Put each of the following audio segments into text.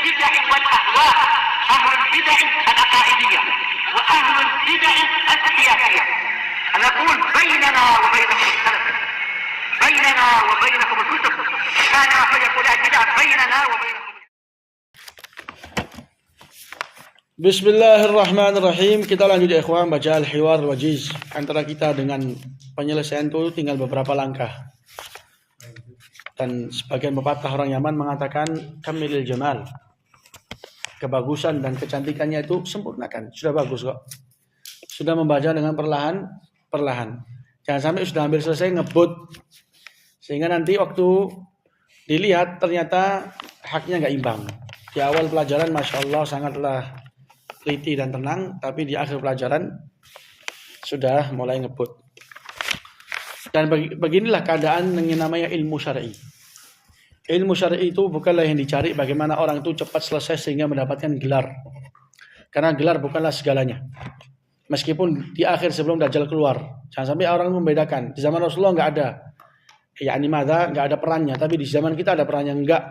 البدع والأهواء، أهل البدع العقائدية وأهل البدع السياسية. نقول بيننا وبينكم السلف، بيننا وبينكم الكتب، كان فيقول البدع بيننا وبينكم. Bismillahirrahmanirrahim. Kita lanjut ya ikhwan, baca al-hiwar al-wajiz. Antara kita dengan penyelesaian itu tinggal beberapa langkah. Dan sebagian pepatah orang Yaman mengatakan kamilil jamal, kebagusan dan kecantikannya itu sempurnakan. Sudah bagus kok. Sudah membaca dengan perlahan. Jangan sampai sudah hampir selesai ngebut, sehingga nanti waktu dilihat ternyata haknya nggak imbang. Di awal pelajaran Masya Allah sangatlah teliti dan tenang, tapi di akhir pelajaran sudah mulai ngebut. Dan beginilah keadaan yang namanya ilmu syar'i. Ilmu syar'i itu bukanlah yang dicari bagaimana orang itu cepat selesai sehingga mendapatkan gelar. Karena gelar bukanlah segalanya. Meskipun di akhir sebelum Dajjal keluar, jangan sampai orang membedakan. Di zaman Rasulullah nggak ada, nggak ada perannya. Tapi di zaman kita ada perannya, enggak.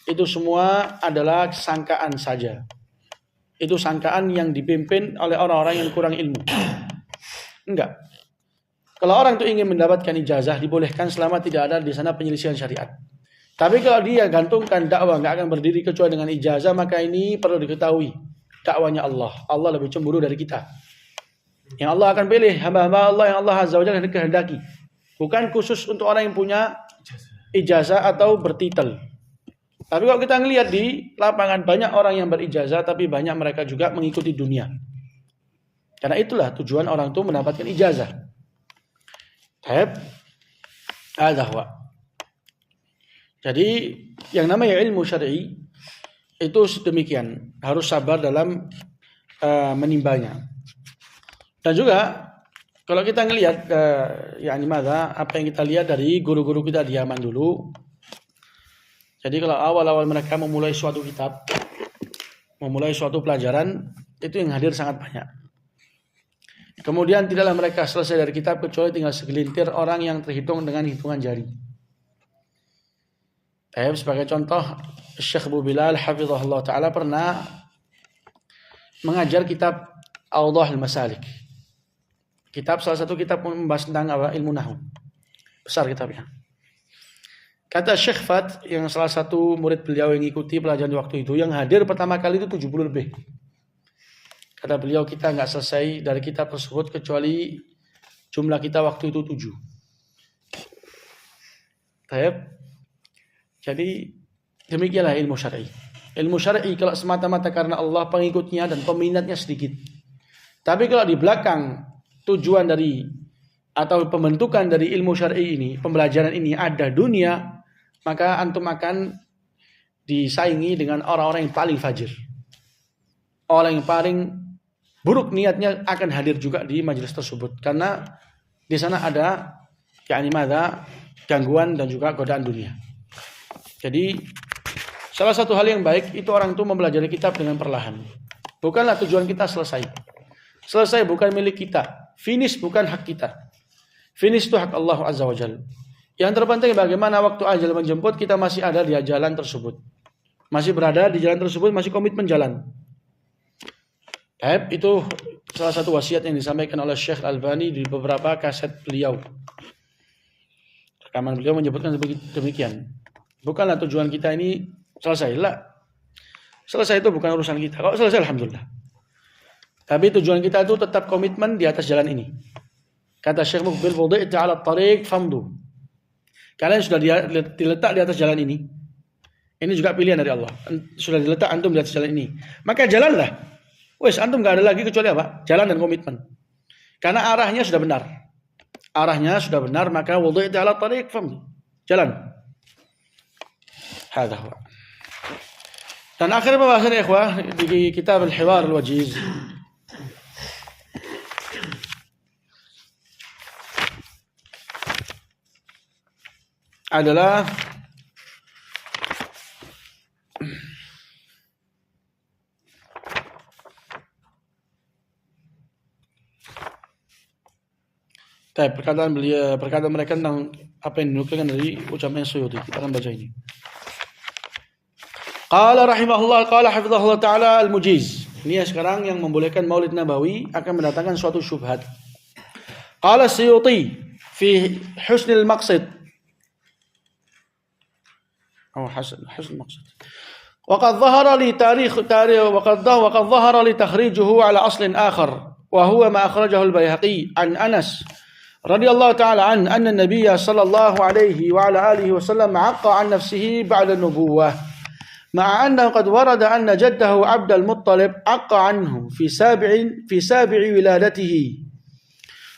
Itu semua adalah sangkaan saja. Itu sangkaan yang dipimpin oleh orang-orang yang kurang ilmu. Enggak. Kalau orang itu ingin mendapatkan ijazah, dibolehkan selama tidak ada di sana penyelisihan syariat. Tapi kalau dia gantungkan dakwah nggak akan berdiri kecuali dengan ijazah, maka ini perlu diketahui. Dakwanya Allah. Allah lebih cemburu dari kita. Yang Allah akan pilih hamba-hamba Allah yang Allah Azza wa Jalla kehendaki. Bukan khusus untuk orang yang punya ijazah atau bertitel. Tapi kalau kita ngelihat di lapangan banyak orang yang berijazah, tapi banyak mereka juga mengikuti dunia. Karena itulah tujuan orang itu mendapatkan ijazah. Jadi yang namanya ilmu syar'i itu sedemikian, harus sabar dalam menimbanya. Dan juga kalau kita ngelihat apa yang kita lihat dari guru-guru kita di Yaman dulu. Jadi kalau awal-awal mereka memulai suatu kitab, memulai suatu pelajaran, itu yang hadir sangat banyak. Kemudian tidaklah mereka selesai dari kitab kecuali tinggal segelintir orang yang terhitung dengan hitungan jari. Sebagai contoh, Syekh Abu Bilal hafizahullah ta'ala pernah mengajar kitab Awdahul Masalik. Salah satu kitab membahas tentang ilmu nahwu. Besar kitabnya. Kata Syekh Fat, yang salah satu murid beliau yang ikuti pelajaran di waktu itu, yang hadir pertama kali itu 70 lebih. Kata beliau, kita nggak selesai dari kitab tersebut kecuali jumlah kita waktu itu 7. Jadi demikianlah ilmu syar'i. Ilmu syar'i kalau semata-mata karena Allah, pengikutnya dan peminatnya sedikit. Tapi kalau di belakang tujuan dari atau pembentukan dari ilmu syar'i ini, pembelajaran ini ada dunia, maka antum akan disaingi dengan orang-orang yang paling fajir. Orang yang paling buruk niatnya akan hadir juga di majelis tersebut, karena di sana ada gangguan dan juga godaan dunia. Jadi salah satu hal yang baik itu orang itu mempelajari kitab dengan perlahan. Bukanlah tujuan kita selesai. Selesai bukan milik kita. Finish bukan hak kita. Finish itu hak Allah Azza wa Jalla. Yang terpenting bagaimana waktu ajal menjemput kita masih ada di jalan tersebut. Masih berada di jalan tersebut, masih komitmen jalan. Itu salah satu wasiat yang disampaikan oleh Syekh Al-Albani di beberapa kaset beliau. Rekaman beliau menyebutkan demikian. Bukanlah tujuan kita ini selesai. Selesai itu bukan urusan kita. Kalau selesai alhamdulillah. Tapi tujuan kita itu tetap komitmen di atas jalan ini. Kata Syekh Muqbil, "Wudi'ta 'ala at-tariq famdu." Kalian sudah diletak di atas jalan ini. Ini juga pilihan dari Allah. Sudah diletak antum di atas jalan ini. Maka jalanlah. Antum enggak ada lagi kecuali apa? Jalan dan komitmen. Karena arahnya sudah benar. Maka wudi'ta 'ala at-tariq famdu. Jalan. Hadha huwa. Dan akhir pembahasan ikhwah di kitab Al-Hiwar Al-Wajiz adalah perkataan mereka tentang apa yang dinukilkan dari ucapan Suyuti. Kita akan baca ini. Qala rahimahullah, qala hafizahullah ta'ala al-mujiz. Ini sekarang yang membolehkan Maulid Nabawi akan mendatangkan suatu syubhat. Qala Suyuti fi husnil maqsid. حسن المقصد وقد ظهر لي وقد ظهر لي تخريجه على أصل آخر وهو ما أخرجه البيهقي عن أنس رضي الله تعالى عنه أن النبي صلى الله عليه وعلى آله وسلم عق عن نفسه بعد النبوة مع أنه قد ورد أن جده عبد المطلب عق عنه في سابع ولادته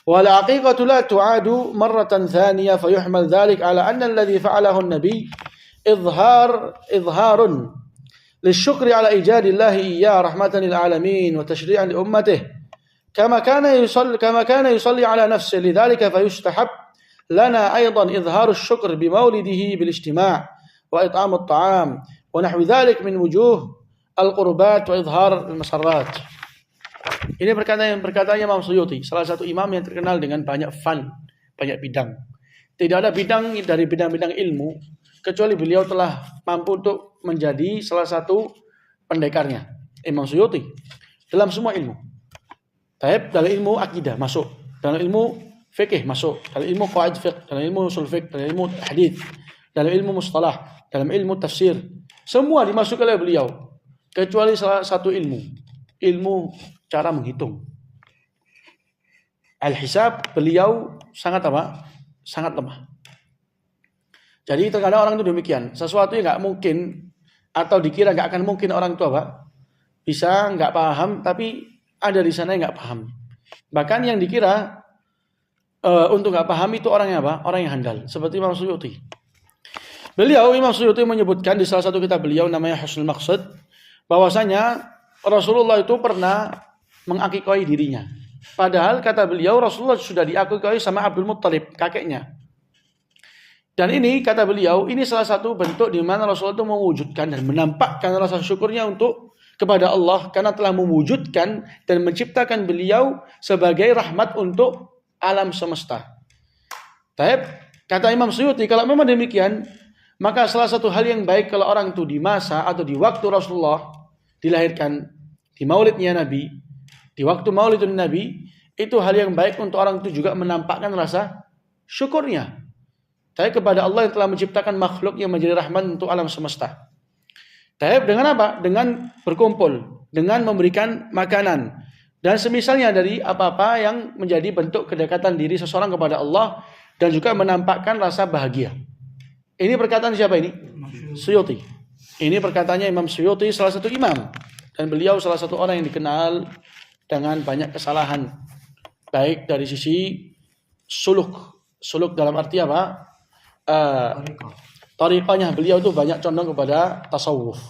والعقيقة لا تعاد مرة ثانية فيحمل ذلك على أن الذي فعله النبي إظهار للشكر على إيجاد الله إياه رحمة للعالمين وتشريعا لأمته كما كان يصلي على نفسه لذلك فيستحب لنا أيضا إظهار الشكر بمولده بالاجتماع وإطعام الطعام ونحو ذلك من وجوه القربات وإظهار المسرات. Ini perkataannya Imam Suyuti, salah satu imam yang terkenal dengan banyak banyak bidang. Tidak ada bidang dari bidang-bidang ilmu kecuali beliau telah mampu untuk menjadi salah satu pendekarnya. Imam Suyuti dalam semua ilmu. Dalam ilmu akidah masuk, dalam ilmu fikih masuk, dalam ilmu qawaid fiqh, dalam ilmu usul fiqh, dalam ilmu hadis, dalam ilmu mustalah, dalam ilmu tafsir, semua dimasukkan oleh beliau kecuali salah satu ilmu cara menghitung. Al-hisab beliau sangat lemah. Jadi terkadang orang itu demikian, sesuatu yang nggak mungkin atau dikira nggak akan mungkin orang itu bisa nggak paham, tapi ada di sana yang nggak paham. Bahkan yang dikira untuk nggak paham itu orang yang orang yang handal, seperti Imam Suyuti. Imam Suyuti menyebutkan di salah satu kitab beliau namanya Husnul Maqsid, bahwasanya Rasulullah itu pernah mengakikoi dirinya. Padahal kata beliau Rasulullah sudah diakikoi sama Abdul Muttalib, kakeknya. Dan ini kata beliau, ini salah satu bentuk di mana Rasulullah itu mewujudkan dan menampakkan rasa syukurnya kepada Allah karena telah mewujudkan dan menciptakan beliau sebagai rahmat untuk alam semesta. Kata Imam Suyuti, kalau memang demikian, maka salah satu hal yang baik kalau orang itu di masa atau di waktu Rasulullah dilahirkan, di maulidnya Nabi, di waktu maulidun Nabi, itu hal yang baik untuk orang itu juga menampakkan rasa syukurnya kepada Allah yang telah menciptakan makhluk yang menjadi rahmat untuk alam semesta. Dengan apa? Dengan berkumpul, dengan memberikan makanan, dan semisalnya dari apa-apa yang menjadi bentuk kedekatan diri seseorang kepada Allah dan juga menampakkan rasa bahagia. Ini perkataan siapa ini? Suyuti. Ini perkataannya Imam Suyuti, salah satu imam, dan beliau salah satu orang yang dikenal dengan banyak kesalahan, baik dari sisi suluk dalam arti apa? Tariqahnya beliau itu banyak condong kepada tasawuf.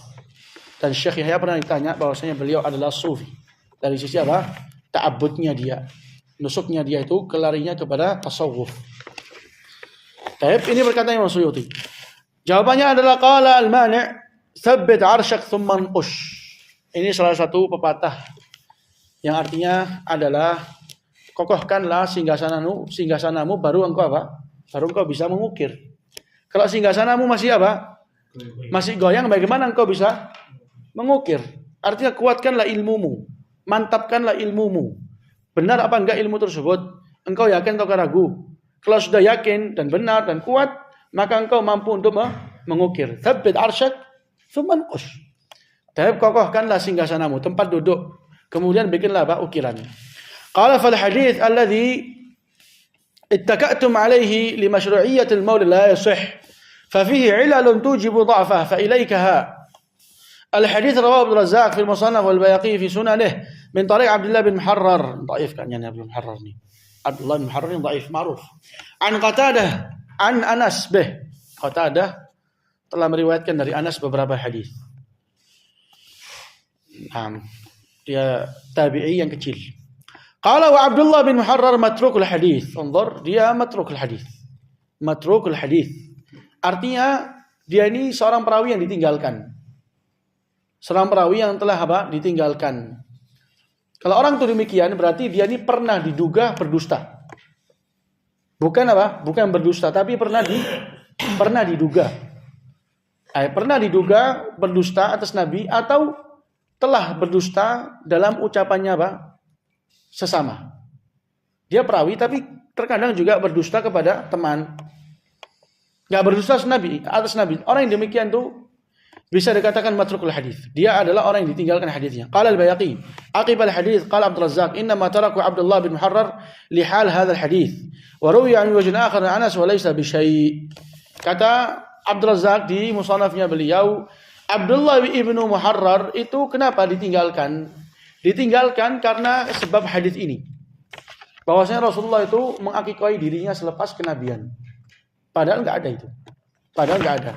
Dan Syekh Yahya pernah ditanya bahwasanya beliau adalah sufi. Dari sisi apa? Ta'abbudnya dia, nusuknya dia itu kelarinya kepada tasawuf. Ini perkataan Imam Suyuti. Jawabannya adalah qala al-mani' tsabbit 'arshak thumma anqush. Ini salah satu pepatah yang artinya adalah kokohkanlah singgasanamu baru engkau baru engkau bisa mengukir. Kalau singgasanamu masih masih goyang, bagaimana engkau bisa mengukir? Artinya kuatkanlah ilmumu, mantapkanlah ilmumu. Benar apa enggak ilmu tersebut? Engkau yakin atau ragu? Kalau sudah yakin dan benar dan kuat, maka engkau mampu untuk mengukir. Tsabbit 'arshak tsumma anqush. Kokohkanlah singgasanamu, tempat duduk, kemudian bikinlah ukiran. Qala fal hadits alladhi اتكأتم عليه لمشروعية المولد لا يصح ففيه علل توجب ضعفه فإليكها. الحديث رواه ابن الرزاق في المصنف والبيهقي في سننه من طريق عبد الله بن محرر. ضعيف كان يعني عبد الله بن محرر ضعيف معروف. عن قتادة عن أنس به. قتادة telah meriwayatkan dari Anas beberapa hadis. Dia tabi'i yang kecil. Qala wa Abdullah bin Muharrar matrukul hadis. Unzur, dia matrukul hadis. Matrukul hadis. Artinya dia ini seorang perawi yang ditinggalkan. Seorang perawi yang telah ditinggalkan. Kalau orang itu demikian berarti dia ini pernah diduga berdusta. Bukan berdusta, tapi pernah diduga. Pernah diduga berdusta atas Nabi atau telah berdusta dalam ucapannya apa? Sesama. Dia perawi tapi terkadang juga berdusta kepada teman. Enggak berdusta atas Nabi. Orang yang demikian tuh bisa dikatakan matrukul hadis. Dia adalah orang yang ditinggalkan hadisnya. Qala al-Bayhaqi, aqib al-hadis qala Abdul Razzaq, inna ma taraku Abdullah bin Muharrar li hal hadha al-hadis. Wa ruwiya an wajhin akhar an Anas wa laysa bi syai'. Kata Abdul Razzaq di musannafnya beliau, Abdullah bin Muharrar itu kenapa ditinggalkan? Ditinggalkan karena sebab hadis ini. Bahwasanya Rasulullah itu mengakikoi dirinya selepas kenabian. Padahal enggak ada itu. Padahal enggak ada.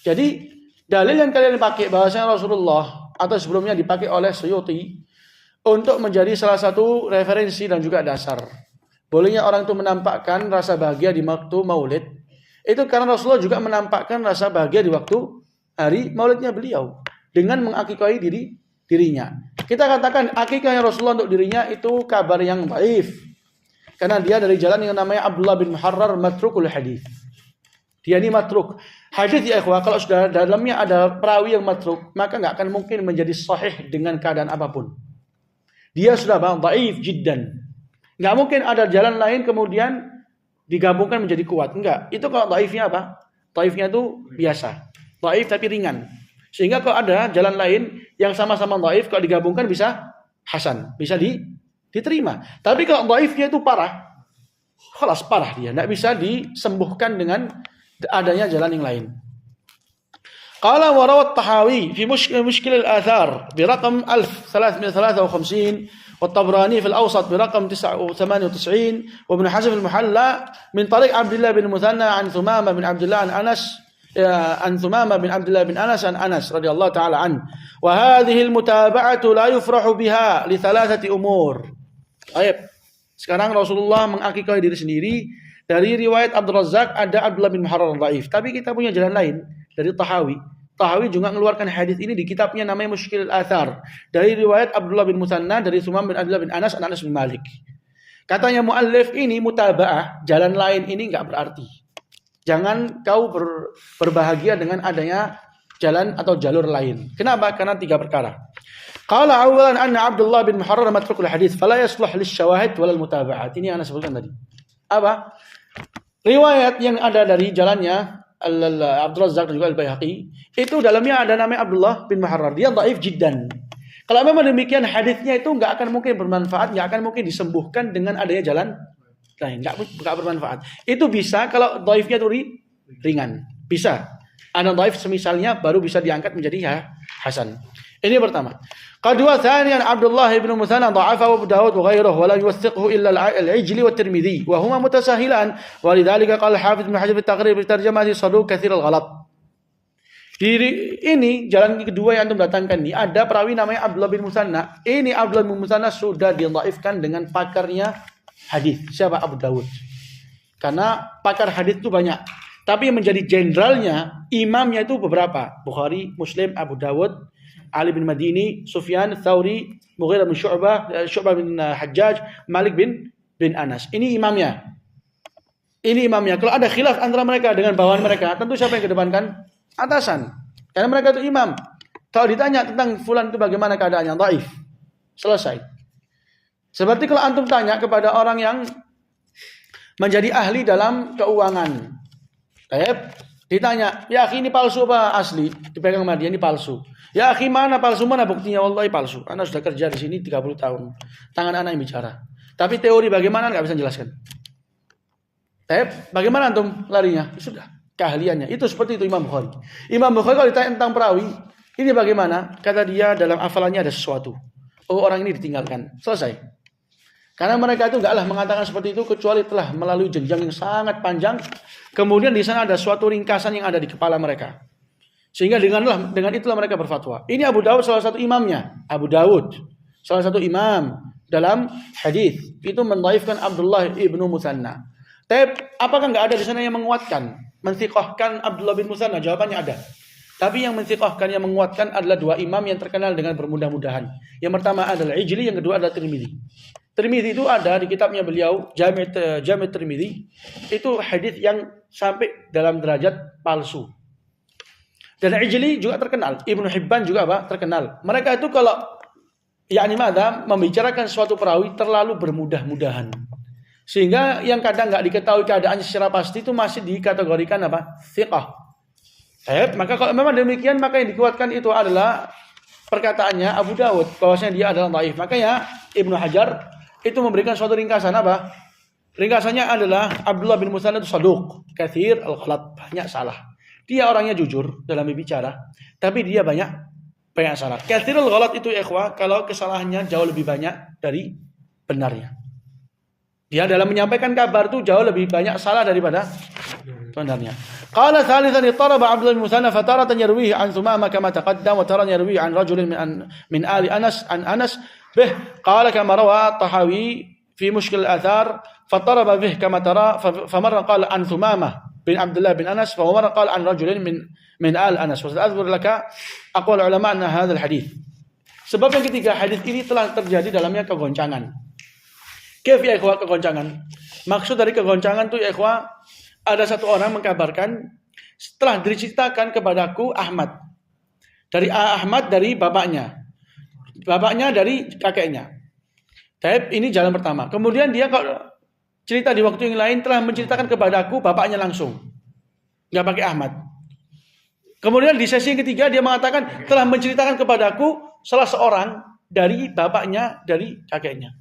Jadi dalil yang kalian pakai bahwasanya Rasulullah atau sebelumnya dipakai oleh Suyuti untuk menjadi salah satu referensi dan juga dasar. Bolehnya orang itu menampakkan rasa bahagia di waktu maulid. Itu karena Rasulullah juga menampakkan rasa bahagia di waktu hari maulidnya beliau dengan mengakikoi dirinya. Kita katakan akikahnya Rasulullah untuk dirinya itu kabar yang dhaif. Karena dia dari jalan yang namanya Abdullah bin Muharrar matrukul hadis. Dia ini matruk. Hadis ya ikhwah, kalau sudah dalamnya ada perawi yang matruk, maka enggak akan mungkin menjadi sahih dengan keadaan apapun. Dia sudah dhaif jiddan. Enggak mungkin ada jalan lain kemudian digabungkan menjadi kuat. Enggak. Itu kalau dhaifnya apa? Dhaifnya itu biasa. Dhaif tapi ringan. Sehingga kalau ada jalan lain yang sama-sama dhaif, kalau digabungkan bisa hasan, bisa diterima. Tapi kalau dhaifnya itu parah, khalas parah dia, enggak bisa disembuhkan dengan adanya jalan yang lain. Qala wa rawat Tahawi fi mushkil al-athar bi raqam 1353 والطبراني في الأوسط برقم 98 وابن حزم المحلى من طريق عبد الله بن مثنى عن ثمامة بن عبد الله عن أنس عن ثمامة بن عبد الله بن أنس عن أنس رضي الله تعالى عنه وهذه المتابعة لا يفرح بها لثلاثة أمور. Baik. Sekarang Rasulullah mengakikah diri sendiri. Dari riwayat Abdul Razzaq ada Abdullah bin Muharrar dhaif. Tapi kita punya jalan lain dari Tahawi. Tahawi juga mengeluarkan hadis ini di kitabnya namanya Mushkil al-Athar. Dari riwayat Abdullah bin Musanna dari Sumam bin Abdullah bin Anas an Anas bin Malik. Katanya muallif ini mutaba'ah, jalan lain ini enggak berarti. Jangan kau berbahagia dengan adanya jalan atau jalur lain. Kenapa? Karena 3 perkara. Qala awalan anna Abdullah bin Muharrar matrukul hadis fala yasluh lisyawahid wal mutaba'at. Ini yang Anda sebutkan tadi. Apa? Riwayat yang ada dari jalannya Abdul Razzaq dan juga Al-Bayhaqi itu dalamnya ada namanya Abdullah bin Muharrar. Dia dhaif jiddan. Kalau memang demikian hadisnya itu enggak akan mungkin bermanfaat, enggak akan mungkin disembuhkan dengan adanya jalan lain. Enggak bermanfaat. Itu bisa kalau dhaifnya itu ringan. Bisa. Ada dhaif semisalnya baru bisa diangkat menjadi hasan. Ini pertama. Kedua, thaniyan Abdullah bin Musanna dha'afahu Abu Dawud wa ghairuhu wa la yuwathiquhu illa al-Ijli wa Tirmidzi wa huma mutasahilan wa lidzalika qala Hafiz Ibnu Hajar fi at-Taqrib bi tarjamati saduq katsir al-ghalat. Ini jalan kedua yang antum datangkan ini ada perawi namanya Abdullah bin Musanna. Ini Abdullah bin Musanna sudah didhaifkan dengan pakarnya hadis. Siapa? Abu Dawud. Karena pakar hadis itu banyak. Tapi yang menjadi jenderalnya, imamnya itu beberapa. Bukhari, Muslim, Abu Dawud, Ali bin Madini, Sufyan, Thawri, Mughirah bin Syu'bah bin Hajjaj, Malik bin Anas. Ini imamnya. Ini imamnya. Kalau ada khilaf antara mereka dengan bawahan mereka, tentu siapa yang kedepankan? Atasan. Karena mereka itu imam. Kalau ditanya tentang fulan itu bagaimana keadaannya, dhaif. Selesai. Seperti kalau antum tanya kepada orang yang menjadi ahli dalam keuangan. Ditanya, ya akhi ini palsu apa asli? Dipegang sama dia, ini palsu. Ya akhi mana palsu, mana buktinya? Wallahi palsu. Anda sudah kerja di sini 30 tahun. Tangan anak yang bicara. Tapi teori bagaimana nggak bisa jelaskan. Bagaimana antum larinya? Sudah, keahliannya. Itu seperti itu Imam Bukhari. Imam Bukhari kalau ditanya tentang perawi, ini bagaimana? Kata dia dalam hafalannya ada sesuatu. Oh, orang ini ditinggalkan. Selesai. Karena mereka itu enggaklah mengatakan seperti itu kecuali telah melalui jenjang yang sangat panjang. Kemudian di sana ada suatu ringkasan yang ada di kepala mereka. Sehingga dengan itulah mereka berfatwa. Ini Abu Dawud salah satu imamnya. Abu Dawud salah satu imam dalam hadis. Itu mendhaifkan Abdullah ibnu Musanna. Tapi apakah enggak ada di sana yang menguatkan, mensiqahkan Abdullah bin Musanna? Jawabannya ada. Tapi yang mensiqahkan, yang menguatkan adalah 2 imam yang terkenal dengan bermudah-mudahan. Yang pertama adalah Ijli, yang kedua adalah Tirmidzi. Tirmidzi itu ada di kitabnya beliau, Jami' Tirmidzi. Itu hadis yang sampai dalam derajat palsu. Dan Ijli juga terkenal, Ibnu Hibban juga terkenal. Mereka itu kalau membicarakan suatu perawi terlalu bermudah-mudahan. Sehingga yang kadang nggak diketahui keadaannya secara pasti itu masih dikategorikan thiqah. Maka kalau memang demikian, maka yang dikuatkan itu adalah perkataannya Abu Dawud bahwasanya dia adalah dhaif. Makanya Ibnu Hajar itu memberikan suatu ringkasan Ringkasannya adalah Abdullah bin Musanna itu saduq, katsir al-ghalat, banyak salah. Dia orangnya jujur dalam berbicara, tapi dia banyak salah. Katsirul ghalat itu kalau kesalahannya jauh lebih banyak dari benarnya. Dia dalam menyampaikan kabar itu jauh lebih banyak salah daripada benarnya. Qala thalithan ittaraba Abdullah bin Musanna fataratan yarwihi an Thumama kama taqaddam wa taratan yarwihi an rajulin min ali Anas an Anas bih qala kama rawa Tahawi fi mushkil al-athar fataraba bih kama tara famarra qala an Thumama bin Abdullah bin Anas wa marra qala an rajulin min al Anas wa sa'adhkur laka aqwal ulama anna hadzal hadits. Sebab yang ketiga, hadis ini telah terjadi dalamnya kegoncangan. Kif ya ikhwah kegoncangan? Maksud dari kegoncangan itu ya ikhwah, ada satu orang mengkabarkan setelah diceritakan kepadaku Ahmad dari bapaknya dari kakeknya. Tapi ini jalan pertama. Kemudian dia kalau cerita di waktu yang lain telah menceritakan kepadaku bapaknya langsung, nggak pakai Ahmad. Kemudian di sesi yang ketiga dia mengatakan telah menceritakan kepadaku salah seorang dari bapaknya dari kakeknya.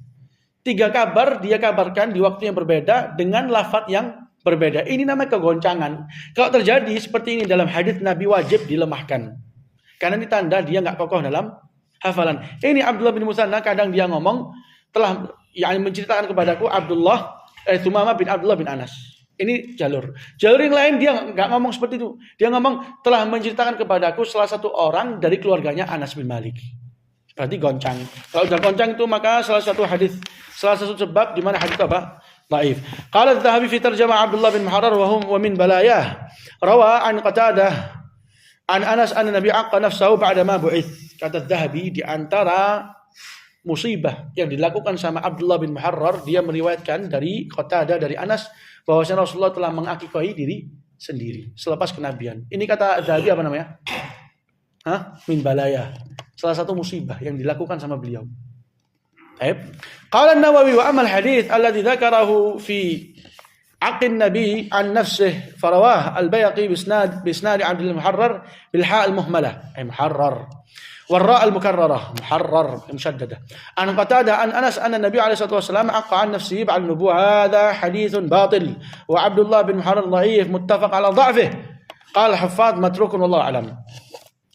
3 kabar dia kabarkan di waktu yang berbeda dengan lafaz yang berbeda. Ini namanya kegoncangan. Kalau terjadi seperti ini dalam hadis Nabi wajib dilemahkan. Karena ini tanda dia nggak kokoh dalam hafalan. Ini Abdullah bin Musanna kadang dia ngomong telah menceritakan kepadaku Thumama bin Abdullah bin Anas. Ini jalur yang lain dia nggak ngomong seperti itu. Dia ngomong telah menceritakan kepadaku salah satu orang dari keluarganya Anas bin Malik. Berarti goncang. Kalau sudah goncang itu maka salah satu sebab di mana hadis dhaif. Qala Adz-Dzahabi fi tarjamah Abdullah bin Muharrar wa min balayah rawa an Qatadah an Anas anna Nabi aqqa nafsahu ba'da ma bu'its. Kata Adz-Dzahabi di antara musibah yang dilakukan sama Abdullah bin Muharrar, dia meriwayatkan dari Qatadah dari Anas bahwasanya Rasulullah telah mengakikahi diri sendiri selepas kenabian. Ini kata Adz-Dzahabi apa namanya? Min balayah. Salah satu musibah yang dilakukan sama beliau. Qala An-Nawawi wa amal hadits alladhi dzakarahu fi aqin nabi an nafsihi farawah al-Bayhaqi bisnad Abdul Muharrar bil ha' al-muhmalah ay muharrar wal ra' al-mukarrarah muharrar mushaddada an Qatadah an Anas anna Nabi alaihi wasallam aqqa an nafsihi ba'al nubuwah hadha haditsun batil wa Abdullah bin Muharrar dhaif muttafaq ala dha'fihi qala al-Huffaz matrukun wallahu a'lam.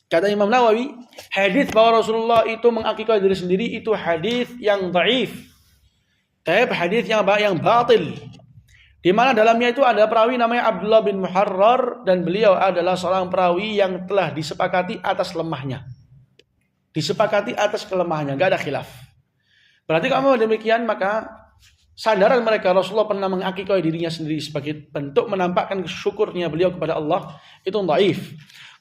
Kata Imam Nawawi, hadis bahwa Rasulullah itu mengakikah diri sendiri itu hadis yang dhaif. Tapi hadis yang batil. Di mana dalamnya itu ada perawi namanya Abdullah bin Muharrar dan beliau adalah seorang perawi yang telah disepakati atas lemahnya. Disepakati atas kelemahannya, enggak ada khilaf. Berarti kalau demikian maka sandaran mereka Rasulullah pernah mengakikah dirinya sendiri sebagai bentuk menampakkan syukurnya beliau kepada Allah itu dhaif.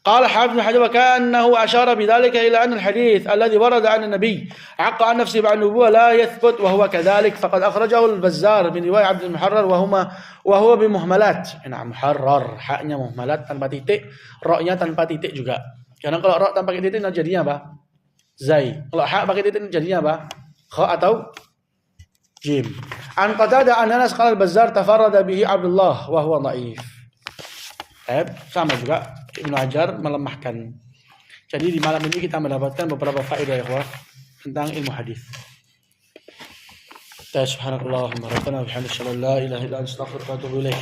قال حافظ حجر وكأنه أشار بذلك إلى أن الحديث الذي ورد عن النبي عق عن نفسه بعد النبوة لا يثبت وهو كذلك فقد أخرجه البزار من رواية عبد المحرر وهو بمهملات. نعم محرر haknya muhmalat tanpa titik, ra-nya tanpa titik juga. Karena kalau ra tanpa titik jadinya apa? Zai. Kalau ha pakai titik jadinya apa? Kha atau jim. An Qatadah an Anas qala al-Bazzar tafarrada bihi Abdullah wa huwa dhaif. Sama juga Ibnu Hajar melemahkan. Jadi di malam ini kita mendapatkan beberapa faedah ya tentang ilmu hadis. Subhanakallahumma rabbana wa bihamdika la ilaha illa anta astaghfiruka wa atubu ilaik.